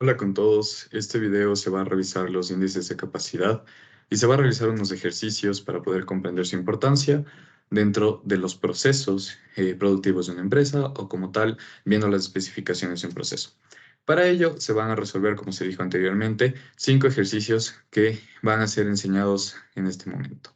Hola con todos, este video se va a revisar los índices de capacidad y se va a realizar unos ejercicios para poder comprender su importancia dentro de los procesos productivos de una empresa o como tal, viendo las especificaciones de un proceso. Para ello se van a resolver, como se dijo anteriormente, 5 ejercicios que van a ser enseñados en este momento.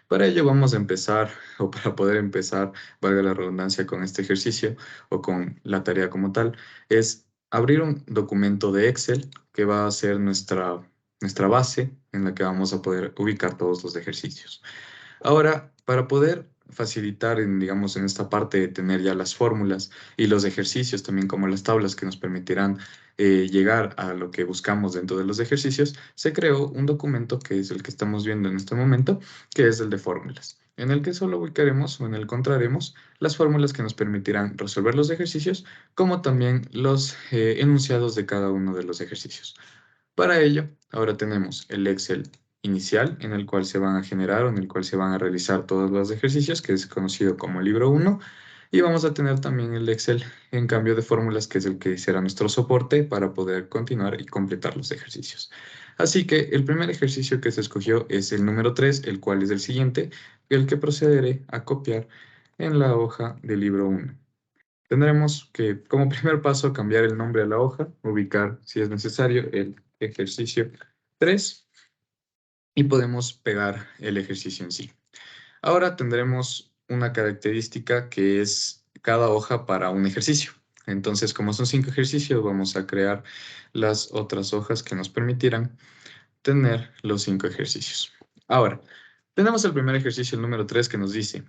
Para ello vamos a empezar, o para poder empezar, valga la redundancia, con este ejercicio o con la tarea como tal, es abrir un documento de Excel que va a ser nuestra base en la que vamos a poder ubicar todos los ejercicios. Ahora, para poder facilitar, digamos, en esta parte de tener ya las fórmulas y los ejercicios, también como las tablas que nos permitirán llegar a lo que buscamos dentro de los ejercicios, se creó un documento que es el que estamos viendo en este momento, que es el de fórmulas, en el que solo ubicaremos o en el encontraremos las fórmulas que nos permitirán resolver los ejercicios, como también los enunciados de cada uno de los ejercicios. Para ello, ahora tenemos el Excel inicial en el cual se van a generar o en el cual se van a realizar todos los ejercicios, que es conocido como libro 1, y vamos a tener también el Excel en cambio de fórmulas, que es el que será nuestro soporte para poder continuar y completar los ejercicios. Así que el primer ejercicio que se escogió es el número 3, el cual es el siguiente, el que procederé a copiar en la hoja del libro 1. Tendremos que, como primer paso, cambiar el nombre a la hoja, ubicar, si es necesario, el ejercicio 3 y podemos pegar el ejercicio en sí. Ahora tendremos una característica que es cada hoja para un ejercicio. Entonces, como son 5 ejercicios, vamos a crear las otras hojas que nos permitirán tener los 5 ejercicios. Ahora, tenemos el primer ejercicio, el número 3, que nos dice,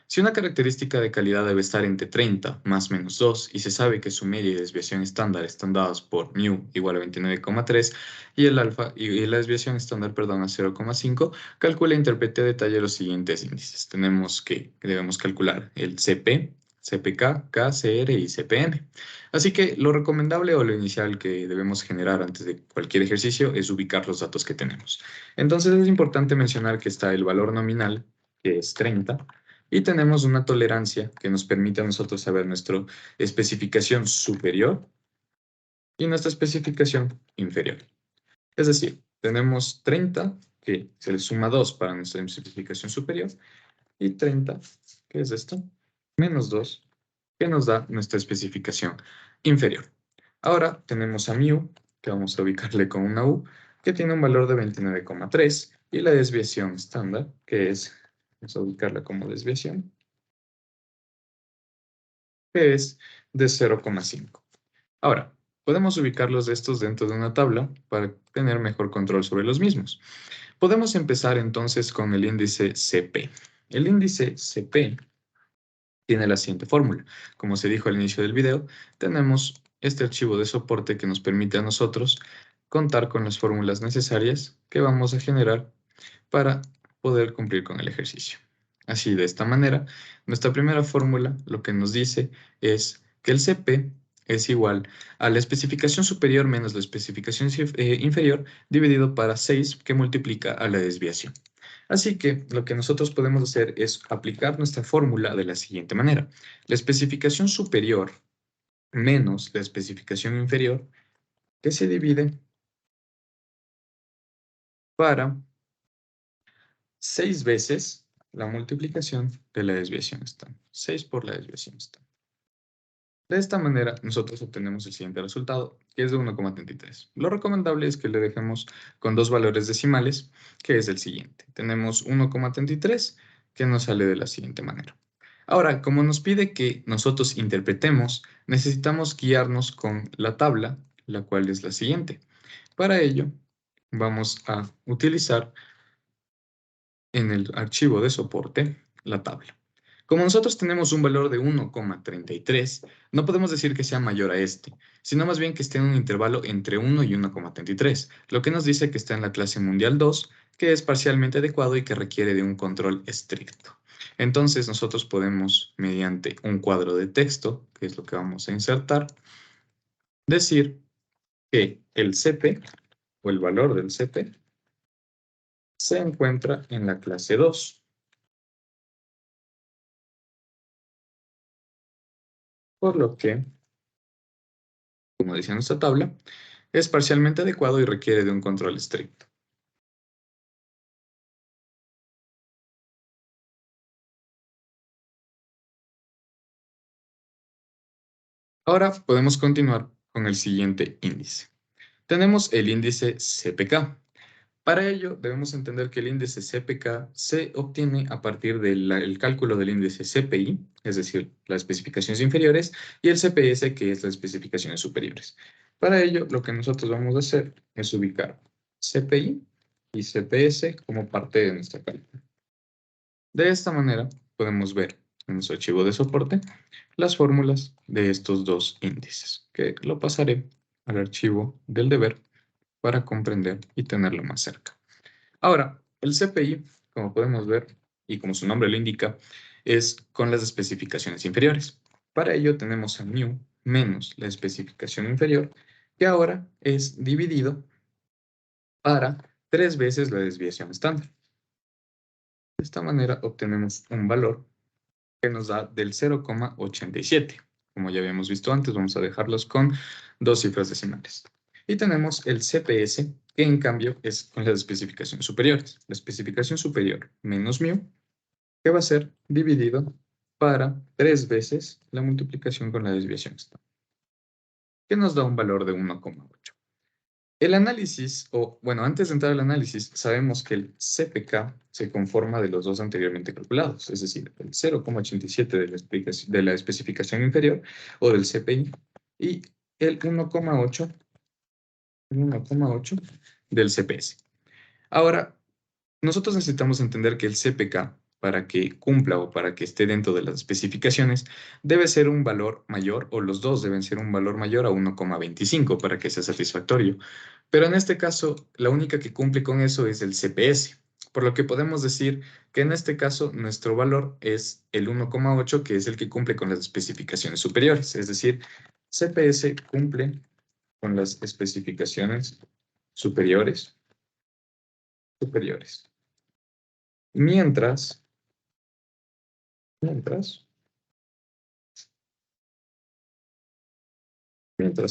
si una característica de calidad debe estar entre 30 más menos 2 y se sabe que su media y desviación estándar están dadas por μ igual a 29,3 y el alfa y la desviación estándar, perdón, a 0,5, calcula e interprete a detalle los siguientes índices. Tenemos que debemos calcular el CP, CPK, KCR y CPM. Así que lo recomendable o lo inicial que debemos generar antes de cualquier ejercicio es ubicar los datos que tenemos. Entonces es importante mencionar que está el valor nominal, que es 30, y tenemos una tolerancia que nos permite a nosotros saber nuestra especificación superior y nuestra especificación inferior. Es decir, tenemos 30, que se le suma 2 para nuestra especificación superior, y 30, que es esto, menos 2, que nos da nuestra especificación inferior. Ahora tenemos a μ, que vamos a ubicarle con una U, que tiene un valor de 29,3, y la desviación estándar, que es, vamos a ubicarla como desviación, que es de 0,5. Ahora, podemos ubicarlos estos dentro de una tabla para tener mejor control sobre los mismos. Podemos empezar entonces con el índice CP. El índice CP tiene la siguiente fórmula. Como se dijo al inicio del video, tenemos este archivo de soporte que nos permite a nosotros contar con las fórmulas necesarias que vamos a generar para poder cumplir con el ejercicio. Así, de esta manera, nuestra primera fórmula lo que nos dice es que el CP es igual a la especificación superior menos la especificación inferior dividido para 6 que multiplica a la desviación. Así que lo que nosotros podemos hacer es aplicar nuestra fórmula de la siguiente manera. La especificación superior menos la especificación inferior que se divide para 6 veces la multiplicación de la desviación estándar. 6 por la desviación estándar. De esta manera, nosotros obtenemos el siguiente resultado, que es de 1,33. Lo recomendable es que le dejemos con 2 valores decimales, que es el siguiente. Tenemos 1,33, que nos sale de la siguiente manera. Ahora, como nos pide que nosotros interpretemos, necesitamos guiarnos con la tabla, la cual es la siguiente. Para ello, vamos a utilizar en el archivo de soporte la tabla. Como nosotros tenemos un valor de 1,33, no podemos decir que sea mayor a este, sino más bien que esté en un intervalo entre 1 y 1,33, lo que nos dice que está en la clase mundial 2, que es parcialmente adecuado y que requiere de un control estricto. Entonces nosotros podemos, mediante un cuadro de texto, que es lo que vamos a insertar, decir que el CP, o el valor del CP, se encuentra en la clase 2. Por lo que, como dice nuestra tabla, es parcialmente adecuado y requiere de un control estricto. Ahora podemos continuar con el siguiente índice. Tenemos el índice CPK. Para ello, debemos entender que el índice CPK se obtiene a partir del cálculo del índice CPI, es decir, las especificaciones inferiores, y el CPS, que es las especificaciones superiores. Para ello, lo que nosotros vamos a hacer es ubicar CPI y CPS como parte de nuestra cálculo. De esta manera, podemos ver en nuestro archivo de soporte las fórmulas de estos dos índices, que lo pasaré al archivo del deber para comprender y tenerlo más cerca. Ahora, el CPI, como podemos ver, y como su nombre lo indica, es con las especificaciones inferiores. Para ello tenemos a μ menos la especificación inferior, que ahora es dividido para 3 veces la desviación estándar. De esta manera obtenemos un valor que nos da del 0,87. Como ya habíamos visto antes, vamos a dejarlos con 2 cifras decimales. Y tenemos el CPS, que en cambio es con las especificaciones superiores. La especificación superior menos μ, que va a ser dividido para 3 veces la multiplicación con la desviación estándar, que nos da un valor de 1,8. El análisis, o bueno, antes de entrar al análisis, sabemos que el CPK se conforma de los dos anteriormente calculados, es decir, el 0,87 de la especificación inferior o del CPI y el 1,8 del CPS. Ahora, nosotros necesitamos entender que el CPK, para que cumpla o para que esté dentro de las especificaciones, debe ser un valor mayor, o los dos deben ser un valor mayor a 1,25 para que sea satisfactorio. Pero en este caso, la única que cumple con eso es el CPS, por lo que podemos decir que en este caso nuestro valor es el 1,8, que es el que cumple con las especificaciones superiores. Es decir, CPS cumple con las especificaciones superiores. Mientras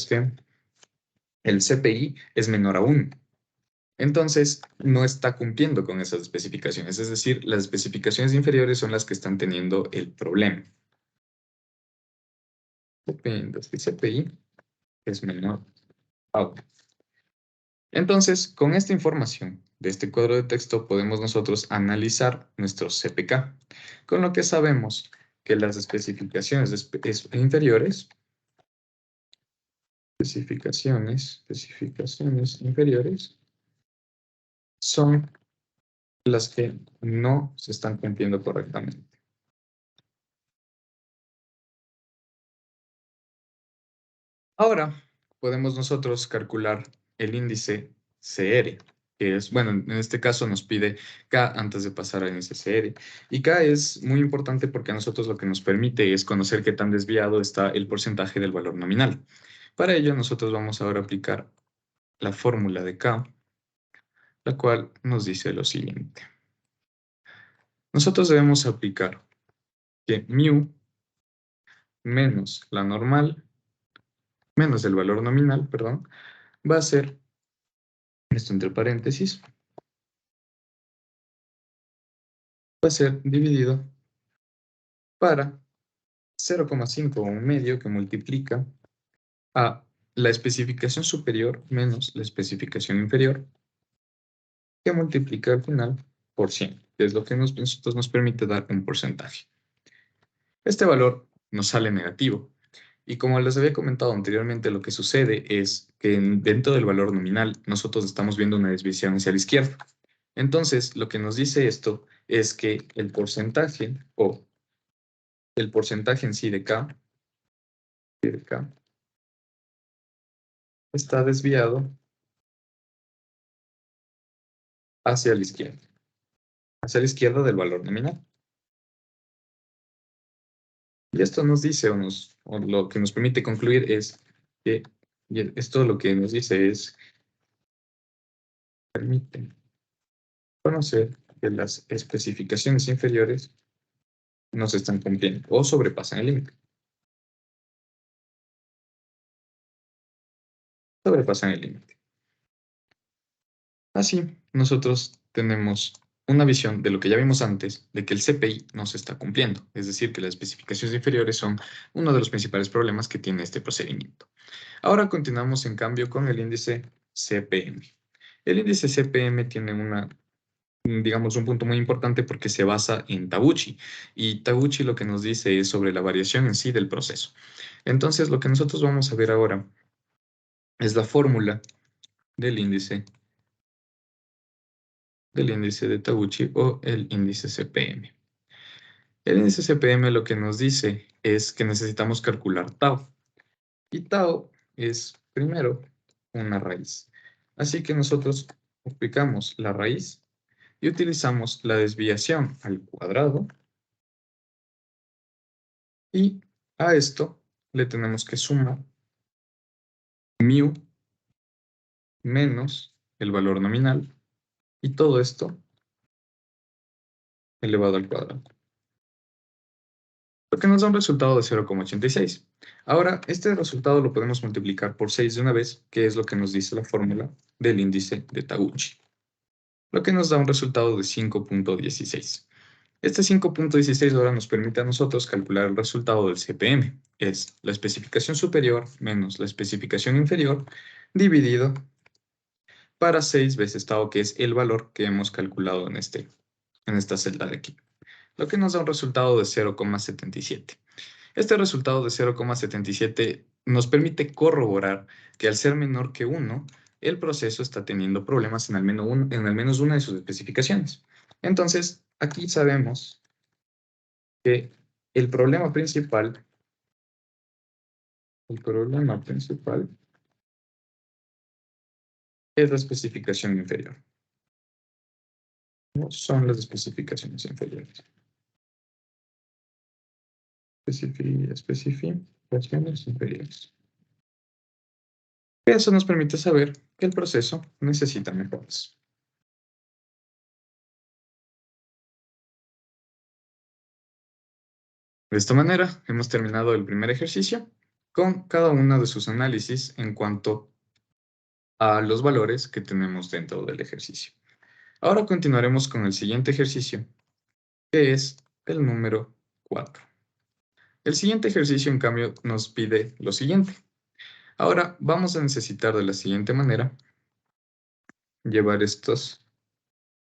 que el CPI es menor a 1. Entonces, no está cumpliendo con esas especificaciones. Es decir, las especificaciones inferiores son las que están teniendo el problema. Mientras que el CPI es menor a 1. Entonces, con esta información de este cuadro de texto podemos nosotros analizar nuestro CPK, con lo que sabemos que las especificaciones inferiores son las que no se están cumpliendo correctamente. Ahora podemos nosotros calcular el índice CR, que es, bueno, en este caso nos pide K antes de pasar al índice CR. Y K es muy importante porque a nosotros lo que nos permite es conocer qué tan desviado está el porcentaje del valor nominal. Para ello nosotros vamos ahora a aplicar la fórmula de K, la cual nos dice lo siguiente. Nosotros debemos aplicar que μ menos la normal, menos el valor nominal, perdón, va a ser, esto entre paréntesis, va a ser dividido para 0,5 o un medio que multiplica a la especificación superior menos la especificación inferior, que multiplica al final por 100, que es lo que nosotros nos permite dar un porcentaje. Este valor nos sale negativo. Y como les había comentado anteriormente, lo que sucede es que dentro del valor nominal nosotros estamos viendo una desviación hacia la izquierda. Entonces, lo que nos dice esto es que el porcentaje, o el porcentaje en sí de K, está desviado hacia la izquierda del valor nominal. Y esto nos dice, o lo que nos permite concluir es que, y esto lo que nos dice es, permite conocer que las especificaciones inferiores no se están cumpliendo o sobrepasan el límite. sobrepasan el límite. Así, nosotros tenemos una visión de lo que ya vimos antes, de que el CPI no se está cumpliendo, es decir, que las especificaciones inferiores son uno de los principales problemas que tiene este procedimiento. Ahora continuamos, en cambio, con el índice CPM. El índice CPM tiene digamos, un punto muy importante porque se basa en Tabucchi, y Tabucchi lo que nos dice es sobre la variación en sí del proceso. Entonces, lo que nosotros vamos a ver ahora es la fórmula del índice de Tabucchi o el índice CPM. El índice CPM lo que nos dice es que necesitamos calcular tau. Y tau es, primero, una raíz. Así que nosotros aplicamos la raíz y utilizamos la desviación al cuadrado. Y a esto le tenemos que sumar mu menos el valor nominal. Y todo esto elevado al cuadrado, lo que nos da un resultado de 0,86. Ahora, este resultado lo podemos multiplicar por 6 de una vez, que es lo que nos dice la fórmula del índice de Taguchi, lo que nos da un resultado de 5,16. Este 5,16 ahora nos permite a nosotros calcular el resultado del CPM. Es la especificación superior menos la especificación inferior dividido para 6 veces tau, que es el valor que hemos calculado en esta celda de aquí, lo que nos da un resultado de 0,77. Este resultado de 0,77 nos permite corroborar que al ser menor que 1, el proceso está teniendo problemas en al menos una de sus especificaciones. Entonces, aquí sabemos que el problema principal es la especificación inferior. No son las especificaciones inferiores. Especificaciones inferiores. Eso nos permite saber que el proceso necesita mejoras. De esta manera, hemos terminado el primer ejercicio con cada uno de sus análisis en cuanto a los valores que tenemos dentro del ejercicio. Ahora continuaremos con el siguiente ejercicio, que es el número 4. El siguiente ejercicio, en cambio, nos pide lo siguiente. Ahora vamos a necesitar de la siguiente manera llevar estas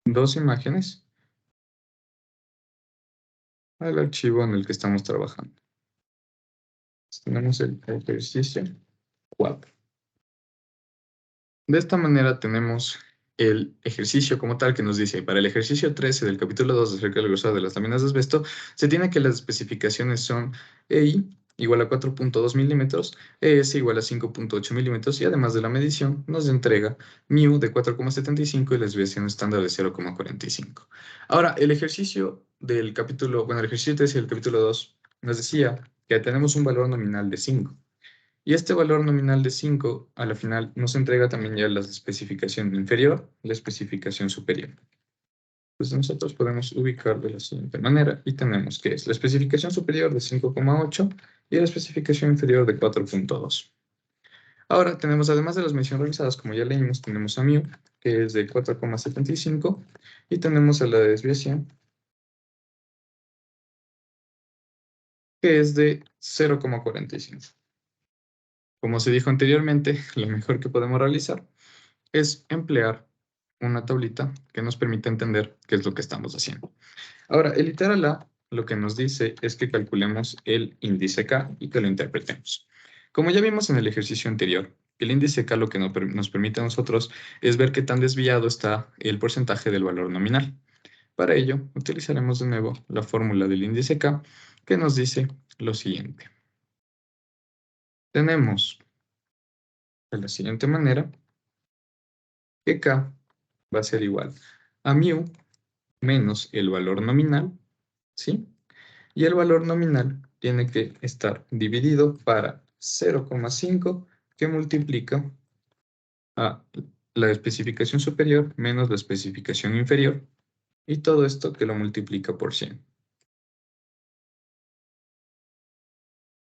dos imágenes al archivo en el que estamos trabajando. Tenemos el ejercicio 4. De esta manera tenemos el ejercicio como tal que nos dice, para el ejercicio 13 del capítulo 2 acerca del grosor de las láminas de asbesto, se tiene que las especificaciones son EI igual a 4,2 milímetros, ES igual a 5,8 milímetros y además de la medición nos entrega mu de 4,75 y la desviación estándar de 0,45. Ahora, el ejercicio del capítulo, el ejercicio 13 del capítulo 2 nos decía que tenemos un valor nominal de 5. Y este valor nominal de 5, a la final, nos entrega también ya la especificación inferior, la especificación superior. Entonces nosotros podemos ubicar de la siguiente manera y tenemos que es la especificación superior de 5,8 y la especificación inferior de 4,2. Ahora tenemos, además de las mediciones realizadas, como ya leímos, tenemos a mu, que es de 4,75, y tenemos a la desviación, que es de 0,45. Como se dijo anteriormente, lo mejor que podemos realizar es emplear una tablita que nos permite entender qué es lo que estamos haciendo. Ahora, el literal A lo que nos dice es que calculemos el índice K y que lo interpretemos. Como ya vimos en el ejercicio anterior, el índice K lo que nos permite a nosotros es ver qué tan desviado está el porcentaje del valor nominal. Para ello, utilizaremos de nuevo la fórmula del índice K que nos dice lo siguiente. Tenemos de la siguiente manera que K va a ser igual a mu menos el valor nominal, ¿sí? Y el valor nominal tiene que estar dividido para 0,5 que multiplica a la especificación superior menos la especificación inferior y todo esto que lo multiplica por 100.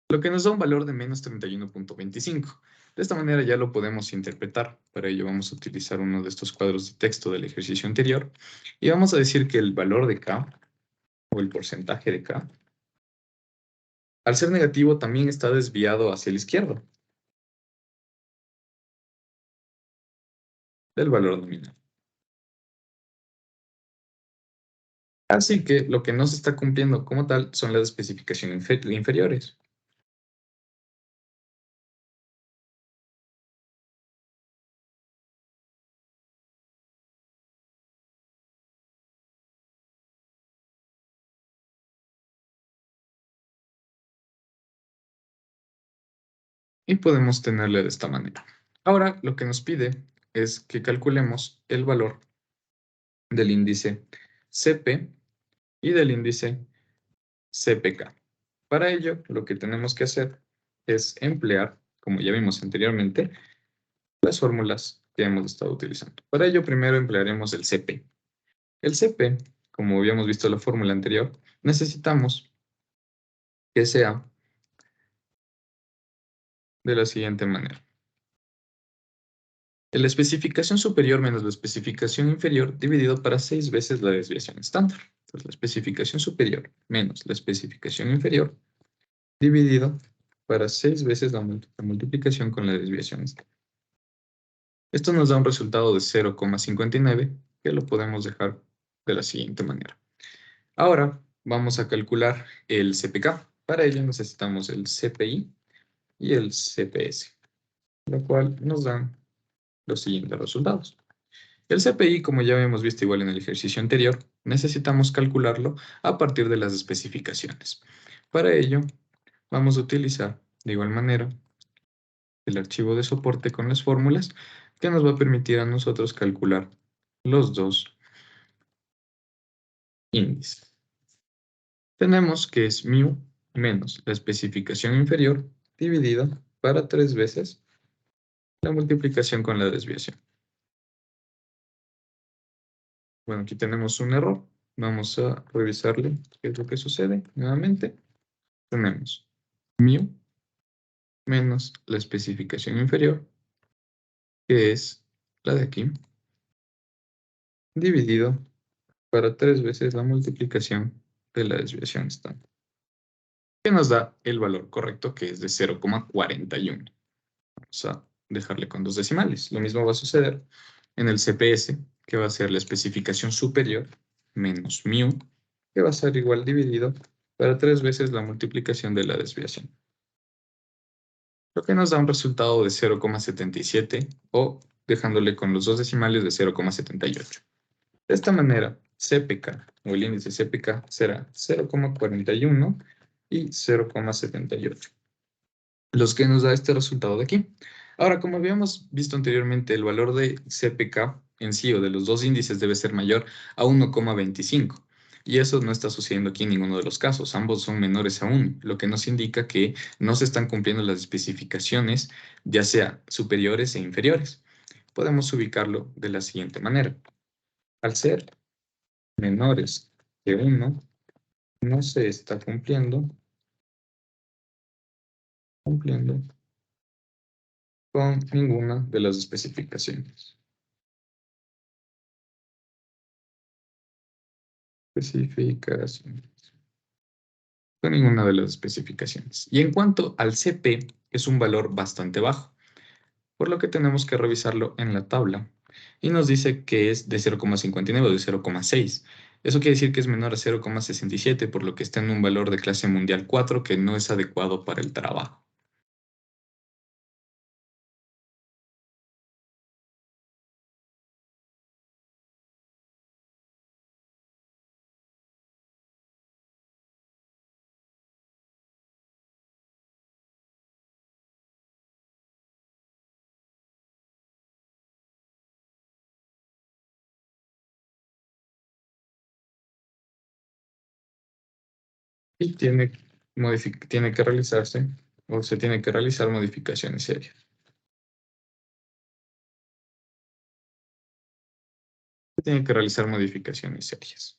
lo que nos da un valor de menos 31.25. De esta manera ya lo podemos interpretar. Para ello vamos a utilizar uno de estos cuadros de texto del ejercicio anterior y vamos a decir que el valor de K, o el porcentaje de K, al ser negativo también está desviado hacia la izquierda del valor nominal. Así que lo que no se está cumpliendo como tal son las especificaciones inferiores. Y podemos tenerle de esta manera. Ahora lo que nos pide es que calculemos el valor del índice CP y del índice CPK. Para ello, lo que tenemos que hacer es emplear, como ya vimos anteriormente, las fórmulas que hemos estado utilizando. Para ello, primero emplearemos el CP. El CP, como habíamos visto en la fórmula anterior, necesitamos que sea de la siguiente manera. La especificación superior menos la especificación inferior dividido para 6 veces la desviación estándar. Entonces, la especificación superior menos la especificación inferior dividido para 6 veces la multiplicación con la desviación estándar. Esto nos da un resultado de 0,59 que lo podemos dejar de la siguiente manera. Ahora vamos a calcular el CPK. Para ello necesitamos el CPI y el CPS, lo cual nos dan los siguientes resultados. El CPI, como ya habíamos visto igual en el ejercicio anterior, necesitamos calcularlo a partir de las especificaciones. Para ello, vamos a utilizar de igual manera el archivo de soporte con las fórmulas que nos va a permitir a nosotros calcular los dos índices. Tenemos que es mu menos la especificación inferior dividida para 3 veces la multiplicación con la desviación. Bueno, aquí tenemos un error. Vamos a revisarle qué es lo que sucede. Nuevamente, tenemos mu menos la especificación inferior, que es la de aquí, dividido para 3 veces la multiplicación de la desviación estándar, que nos da el valor correcto, que es de 0,41. Vamos a dejarle con 2 decimales. Lo mismo va a suceder en el CPS, que va a ser la especificación superior menos mu, que va a ser igual dividido para 3 veces la multiplicación de la desviación, lo que nos da un resultado de 0,77 o dejándole con los 2 decimales de 0,78. De esta manera, CPK o el índice CPK será 0,41 y 0,78, los que nos da este resultado de aquí. Ahora, como habíamos visto anteriormente, el valor de CPK en sí o de los dos índices debe ser mayor a 1,25. Y eso no está sucediendo aquí en ninguno de los casos. Ambos son menores a 1, lo que nos indica que no se están cumpliendo las especificaciones, ya sea superiores e inferiores. Podemos ubicarlo de la siguiente manera. Al ser menores que 1, no se está cumpliendo con ninguna de las especificaciones. Con ninguna de las especificaciones. Y en cuanto al CP, es un valor bastante bajo, por lo que tenemos que revisarlo en la tabla. Y nos dice que es de 0,59 o de 0,6. Eso quiere decir que es menor a 0,67, por lo que está en un valor de clase mundial 4 que no es adecuado para el trabajo. Y tiene que realizarse o se tiene que realizar modificaciones serias. Se tiene que realizar modificaciones serias.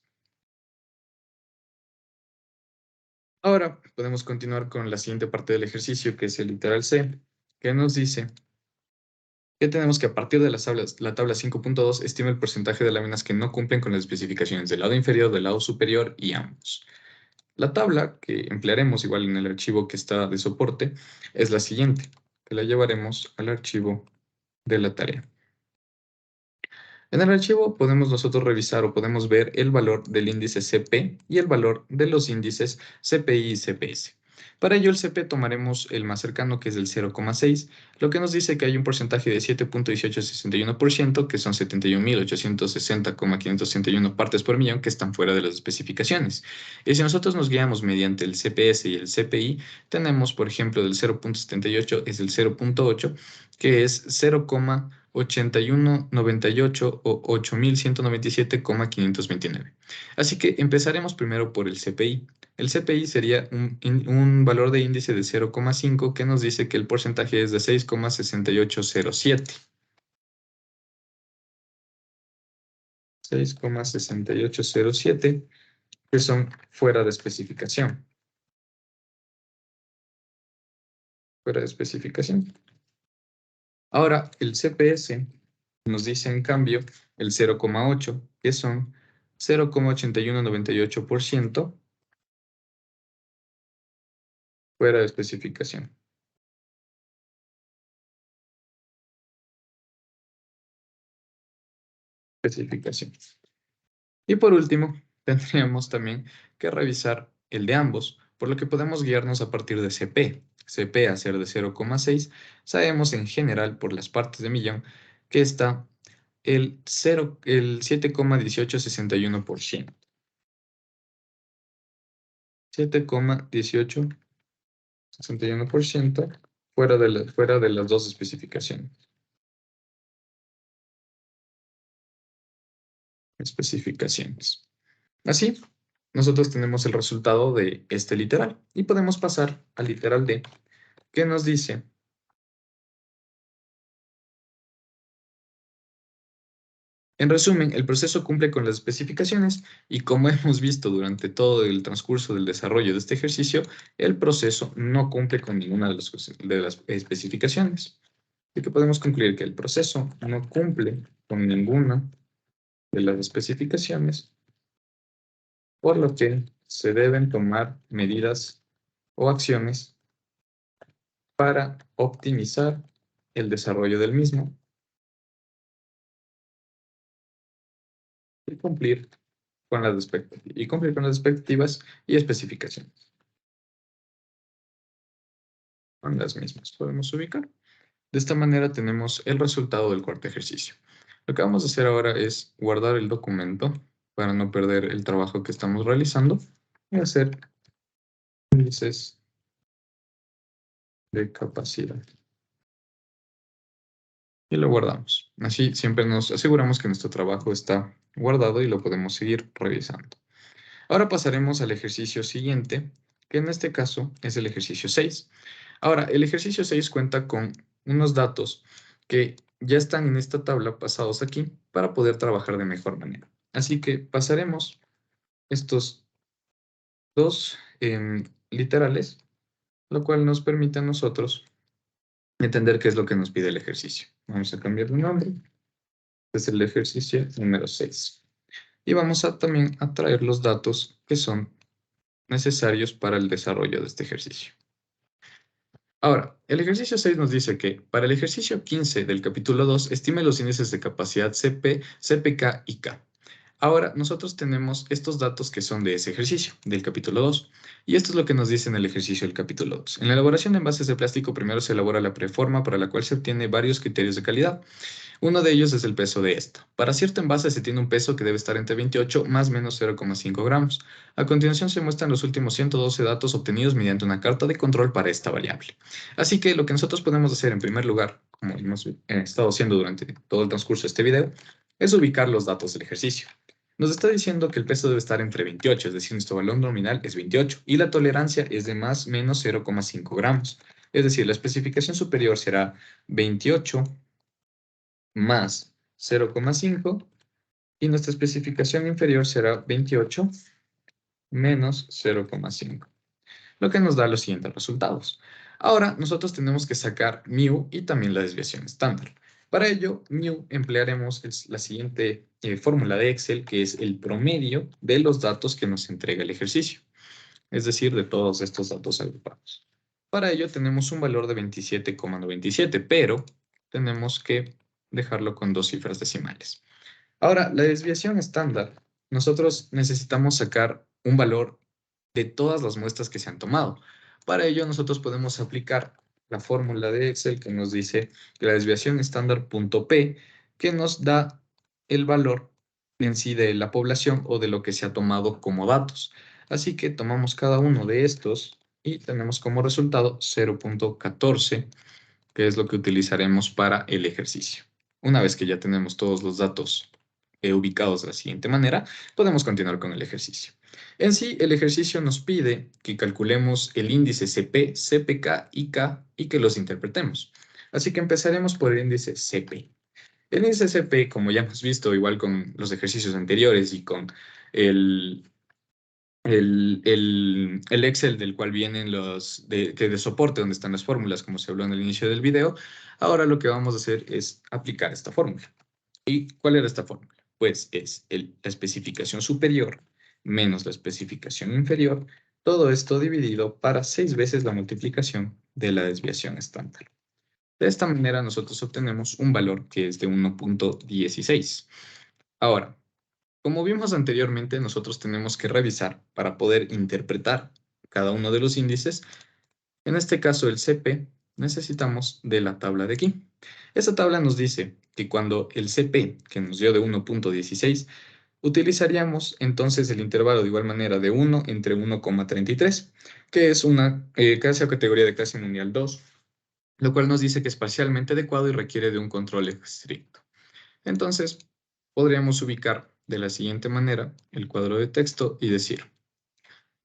Ahora podemos continuar con la siguiente parte del ejercicio, que es el literal C, que nos dice que tenemos que a partir de la tabla 5.2 estima el porcentaje de láminas que no cumplen con las especificaciones del lado inferior, del lado superior y ambos. La tabla que emplearemos igual en el archivo que está de soporte es la siguiente, que la llevaremos al archivo de la tarea. En el archivo podemos nosotros revisar o podemos ver el valor del índice CP y el valor de los índices CPI y CPS. Para ello el CP tomaremos el más cercano, que es el 0,6, lo que nos dice que hay un porcentaje de 7.1861%, que son 71.860,561 partes por millón que están fuera de las especificaciones. Y si nosotros nos guiamos mediante el CPS y el CPI, tenemos, por ejemplo, del 0.78 es el 0.8, que es 0,8198 o 8.197,529. Así que empezaremos primero por el CPI. El CPI sería un valor de índice de 0,5 que nos dice que el porcentaje es de 6,6807. 6,6807, que son fuera de especificación. Fuera de especificación. Ahora, el CPS nos dice en cambio el 0,8, que son 0,8198% fuera de especificación. Y por último, tendríamos también que revisar el de ambos, por lo que podemos guiarnos a partir de CP. CP a ser de 0,6, sabemos en general por las partes de millón que está el 7,1861%. 7,1861% fuera de las dos especificaciones. Así, nosotros tenemos el resultado de este literal y podemos pasar al literal D, que nos dice: en resumen, el proceso cumple con las especificaciones y, como hemos visto durante todo el transcurso del desarrollo de este ejercicio, el proceso no cumple con ninguna de las especificaciones. Así que podemos concluir que el proceso no cumple con ninguna de las especificaciones, por lo que se deben tomar medidas o acciones para optimizar el desarrollo del mismo y cumplir con las expectativas y especificaciones. Con las mismas podemos ubicar. De esta manera tenemos el resultado del cuarto ejercicio. Lo que vamos a hacer ahora es guardar el documento para no perder el trabajo que estamos realizando y hacer índices de capacidad. Y lo guardamos. Así siempre nos aseguramos que nuestro trabajo está guardado y lo podemos seguir revisando. Ahora pasaremos al ejercicio siguiente, que en este caso es el ejercicio 6. Ahora, el ejercicio 6 cuenta con unos datos que ya están en esta tabla pasados aquí para poder trabajar de mejor manera. Así que pasaremos estos dos literales, lo cual nos permite a nosotros entender qué es lo que nos pide el ejercicio. Vamos a cambiar de nombre. Este es el ejercicio número 6. Y vamos a también a traer los datos que son necesarios para el desarrollo de este ejercicio. Ahora, el ejercicio 6 nos dice que para el ejercicio 15 del capítulo 2, estime los índices de capacidad CP, CPK y K. Ahora, nosotros tenemos estos datos que son de ese ejercicio, del capítulo 2, y esto es lo que nos dice en el ejercicio del capítulo 2. En la elaboración de envases de plástico, primero se elabora la preforma para la cual se obtiene varios criterios de calidad. Uno de ellos es el peso de esta. Para cierto envase se tiene un peso que debe estar entre 28 más menos 0,5 gramos. A continuación se muestran los últimos 112 datos obtenidos mediante una carta de control para esta variable. Así que lo que nosotros podemos hacer en primer lugar, como hemos estado haciendo durante todo el transcurso de este video, es ubicar los datos del ejercicio. Nos está diciendo que el peso debe estar entre 28, es decir, nuestro valor nominal es 28 y la tolerancia es de más menos 0,5 gramos. Es decir, la especificación superior será 28 más 0,5 y nuestra especificación inferior será 28 menos 0,5. lo que nos da los siguientes resultados. Ahora nosotros tenemos que sacar mu y también la desviación estándar. Para ello, mu emplearemos la siguiente fórmula de Excel, que es el promedio de los datos que nos entrega el ejercicio, es decir, de todos estos datos agrupados. Para ello tenemos un valor de 27,97, pero tenemos que dejarlo con 2 cifras decimales. Ahora, la desviación estándar, nosotros necesitamos sacar un valor de todas las muestras que se han tomado. Para ello, nosotros podemos aplicar la fórmula de Excel que nos dice que la desviación estándar punto P, que nos da el valor en sí de la población o de lo que se ha tomado como datos. Así que tomamos cada uno de estos y tenemos como resultado 0,14, que es lo que utilizaremos para el ejercicio. Una vez que ya tenemos todos los datos ubicados de la siguiente manera, podemos continuar con el ejercicio. En sí, el ejercicio nos pide que calculemos el índice CP, CPK y K y que los interpretemos. Así que empezaremos por el índice CP. El índice CP, como ya hemos visto, igual con los ejercicios anteriores y con el el Excel del cual vienen que de soporte, donde están las fórmulas, como se habló en el inicio del video, ahora lo que vamos a hacer es aplicar esta fórmula. ¿Y cuál era esta fórmula? Pues es la especificación superior menos la especificación inferior, todo esto dividido para 6 veces la multiplicación de la desviación estándar. De esta manera nosotros obtenemos un valor que es de 1,16. Ahora, como vimos anteriormente, nosotros tenemos que revisar para poder interpretar cada uno de los índices. En este caso, el CP, necesitamos de la tabla de aquí. Esa tabla nos dice que cuando el CP, que nos dio de 1,16, utilizaríamos entonces el intervalo de igual manera de 1 entre 1,33, que es una clase o categoría de clase mundial 2, lo cual nos dice que es parcialmente adecuado y requiere de un control estricto. Entonces, podríamos ubicar de la siguiente manera el cuadro de texto y decir,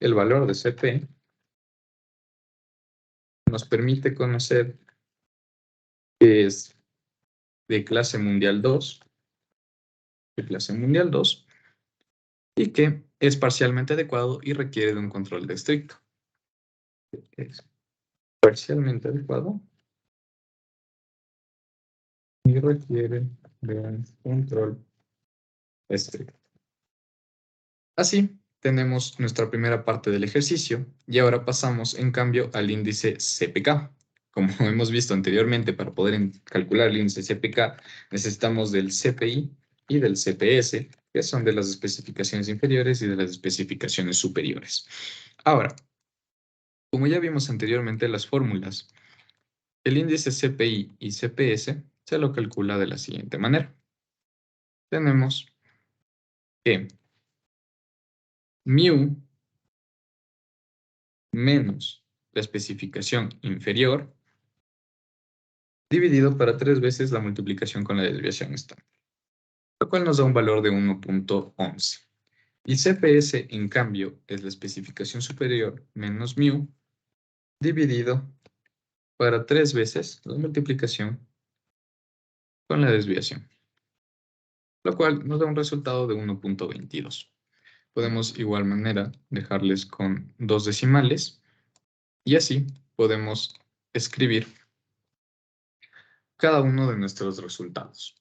el valor de CP nos permite conocer que es de clase mundial 2, y que es parcialmente adecuado y requiere de un control de estricto. Es parcialmente adecuado y requiere de un control estricto. Así, tenemos nuestra primera parte del ejercicio y ahora pasamos, en cambio, al índice CPK. Como hemos visto anteriormente, para poder calcular el índice CPK, necesitamos del CPI y del CPS, que son de las especificaciones inferiores y de las especificaciones superiores. Ahora, como ya vimos anteriormente las fórmulas, el índice CPI y CPS se lo calcula de la siguiente manera. Tenemos que mu menos la especificación inferior dividido para 3 veces la multiplicación con la desviación estándar, lo cual nos da un valor de 1,11. Y CPS, en cambio, es la especificación superior menos mu dividido para 3 veces la multiplicación con la desviación, lo cual nos da un resultado de 1,22. Podemos igual manera dejarles con 2 decimales y así podemos escribir cada uno de nuestros resultados.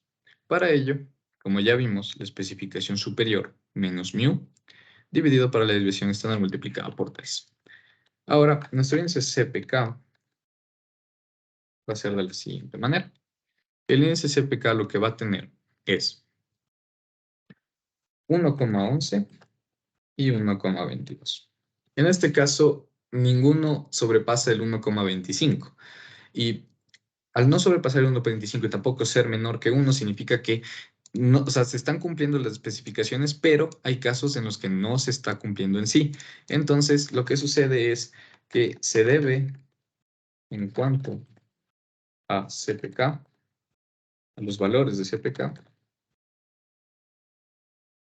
Para ello, como ya vimos, la especificación superior menos mu dividido para la desviación estándar multiplicada por 3. Ahora, nuestro índice CPK va a ser de la siguiente manera. El índice CPK lo que va a tener es 1,11 y 1,22. En este caso, ninguno sobrepasa el 1,25. Y al no sobrepasar el 1,25 y tampoco ser menor que 1, significa que no, o sea, se están cumpliendo las especificaciones, pero hay casos en los que no se está cumpliendo en sí. Entonces, lo que sucede es que se debe, en cuanto a CPK, a los valores de CPK,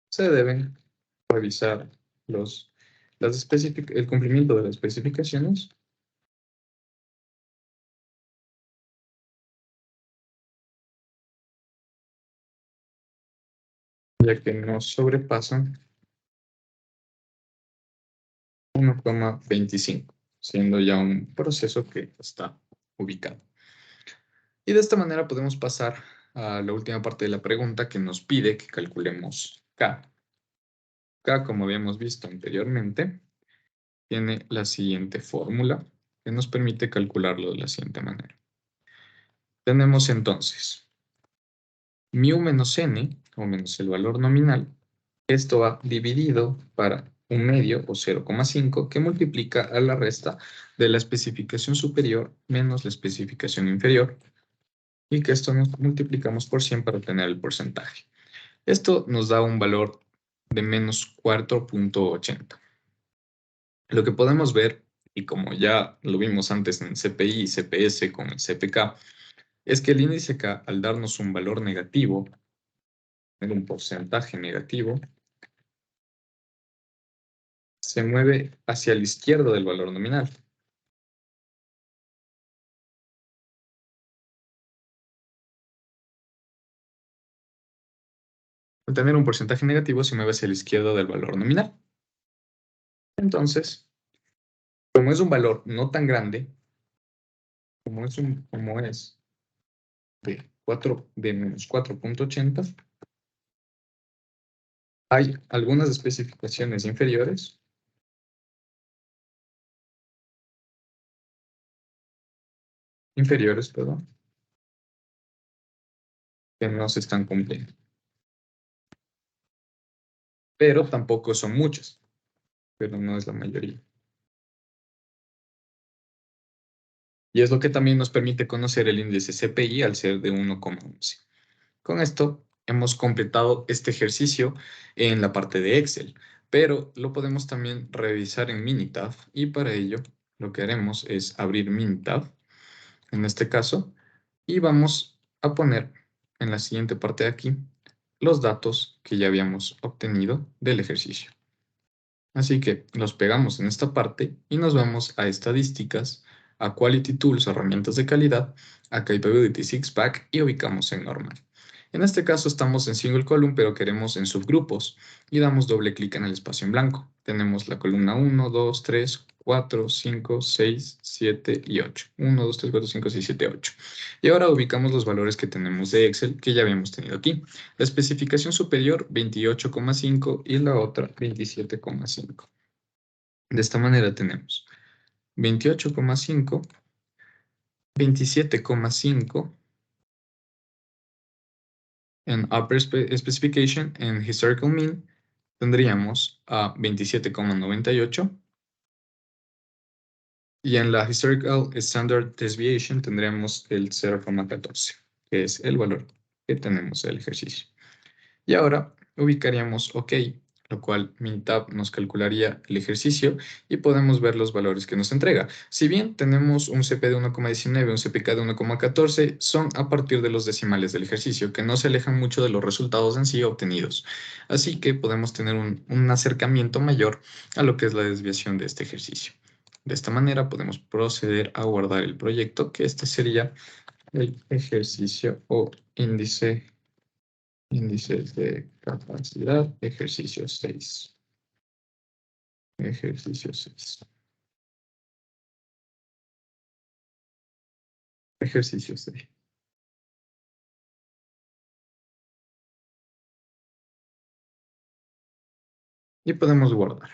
se deben revisar el cumplimiento de las especificaciones ya que no sobrepasan 1,25. siendo ya un proceso que está ubicado. Y de esta manera podemos pasar a la última parte de la pregunta que nos pide que calculemos K. K, como habíamos visto anteriormente, tiene la siguiente fórmula que nos permite calcularlo de la siguiente manera. Tenemos entonces mu menos n, o menos el valor nominal. Esto va dividido para un medio, o 0,5, que multiplica a la resta de la especificación superior menos la especificación inferior, y que esto nos multiplicamos por 100 para obtener el porcentaje. Esto nos da un valor de menos 4.80. Lo que podemos ver, y como ya lo vimos antes en CPI y CPS con el CPK, es que el índice K, al darnos un valor negativo, un porcentaje negativo, se mueve hacia la izquierda del valor nominal. Al tener un porcentaje negativo, se mueve hacia la izquierda del valor nominal. Entonces, como es un valor no tan grande, como es de menos 4.80, hay algunas especificaciones inferiores, perdón, que no se están cumpliendo. Pero tampoco son muchas, pero no es la mayoría. Y es lo que también nos permite conocer el índice CPI al ser de 1,11. Con esto hemos completado este ejercicio en la parte de Excel, pero lo podemos también revisar en Minitab, y para ello lo que haremos es abrir Minitab, en este caso, y vamos a poner en la siguiente parte de aquí los datos que ya habíamos obtenido del ejercicio. Así que los pegamos en esta parte y nos vamos a estadísticas, a Quality Tools, herramientas de calidad, a Capability Six-Pack y ubicamos en normal. En este caso estamos en single column, pero queremos en subgrupos y damos doble clic en el espacio en blanco. Tenemos la columna 1, 2, 3, 4, 5, 6, 7 y 8. 1, 2, 3, 4, 5, 6, 7, 8. Y ahora ubicamos los valores que tenemos de Excel que ya habíamos tenido aquí. La especificación superior 28,5 y la otra 27,5. De esta manera tenemos 28,5, 27,5 en Upper Specification. En Historical Mean tendríamos a 27,98 y en la Historical Standard Deviation tendríamos el 0,14, que es el valor que tenemos del ejercicio. Y ahora ubicaríamos OK, lo cual Minitab nos calcularía el ejercicio y podemos ver los valores que nos entrega. Si bien tenemos un CP de 1,19, un CPK de 1,14, son a partir de los decimales del ejercicio, que no se alejan mucho de los resultados en sí obtenidos. Así que podemos tener un acercamiento mayor a lo que es la desviación de este ejercicio. De esta manera podemos proceder a guardar el proyecto, que este sería el ejercicio o índices de capacidad, ejercicio 6. Ejercicio 6. Ejercicio 6. Y podemos guardar.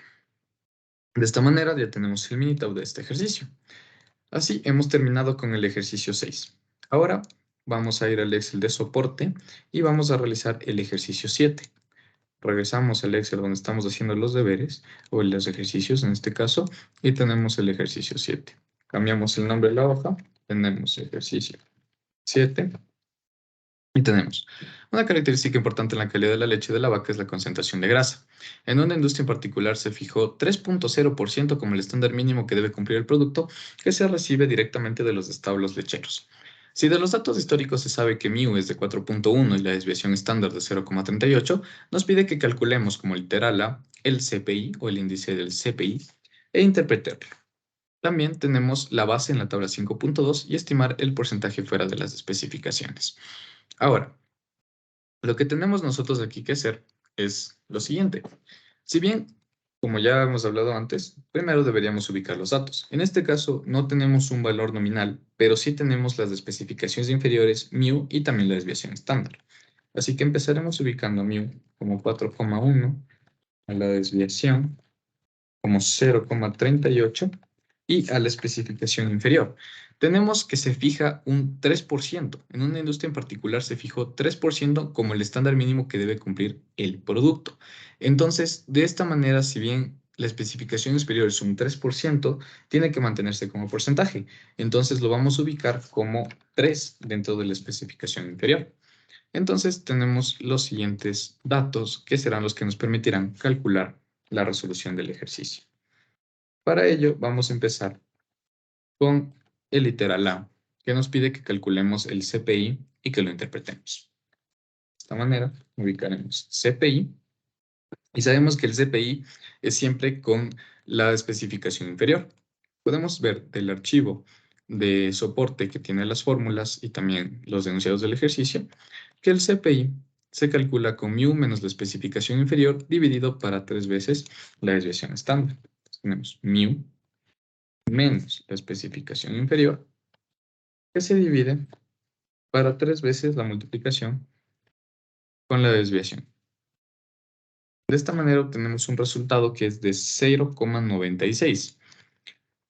De esta manera ya tenemos el Minitab de este ejercicio. Así hemos terminado con el ejercicio 6. Ahora vamos a ir al Excel de soporte y vamos a realizar el ejercicio 7. Regresamos al Excel donde estamos haciendo los deberes o los ejercicios en este caso y tenemos el ejercicio 7. Cambiamos el nombre de la hoja, tenemos ejercicio 7 y tenemos una característica importante en la calidad de la leche de la vaca es la concentración de grasa. En una industria en particular se fijó 3.0% como el estándar mínimo que debe cumplir el producto que se recibe directamente de los establos lecheros. Si de los datos históricos se sabe que μ es de 4.1 y la desviación estándar de 0,38, nos pide que calculemos como literal A el CPI o el índice del CPI e interpretarlo. También tenemos la base en la tabla 5.2 y estimar el porcentaje fuera de las especificaciones. Ahora, lo que tenemos nosotros aquí que hacer es lo siguiente. Si bien Como ya hemos hablado antes, primero deberíamos ubicar los datos. En este caso, no tenemos un valor nominal, pero sí tenemos las especificaciones inferiores, μ y también la desviación estándar. Así que empezaremos ubicando μ como 4,1, a la desviación como 0,38 y a la especificación inferior. Tenemos que se fija un 3%. En una industria en particular se fijó 3% como el estándar mínimo que debe cumplir el producto. Entonces, de esta manera, si bien la especificación superior es un 3%, tiene que mantenerse como porcentaje. Entonces, lo vamos a ubicar como 3 dentro de la especificación inferior. Entonces, tenemos los siguientes datos que serán los que nos permitirán calcular la resolución del ejercicio. Para ello, vamos a empezar con el literal A, que nos pide que calculemos el CPI y que lo interpretemos. De esta manera, ubicaremos CPI y sabemos que el CPI es siempre con la especificación inferior. Podemos ver del archivo de soporte que tiene las fórmulas y también los enunciados del ejercicio, que el CPI se calcula con μ menos la especificación inferior dividido para 3 veces la desviación estándar. Tenemos μ menos la especificación inferior, que se divide para 3 veces la multiplicación con la desviación. De esta manera obtenemos un resultado que es de 0,96.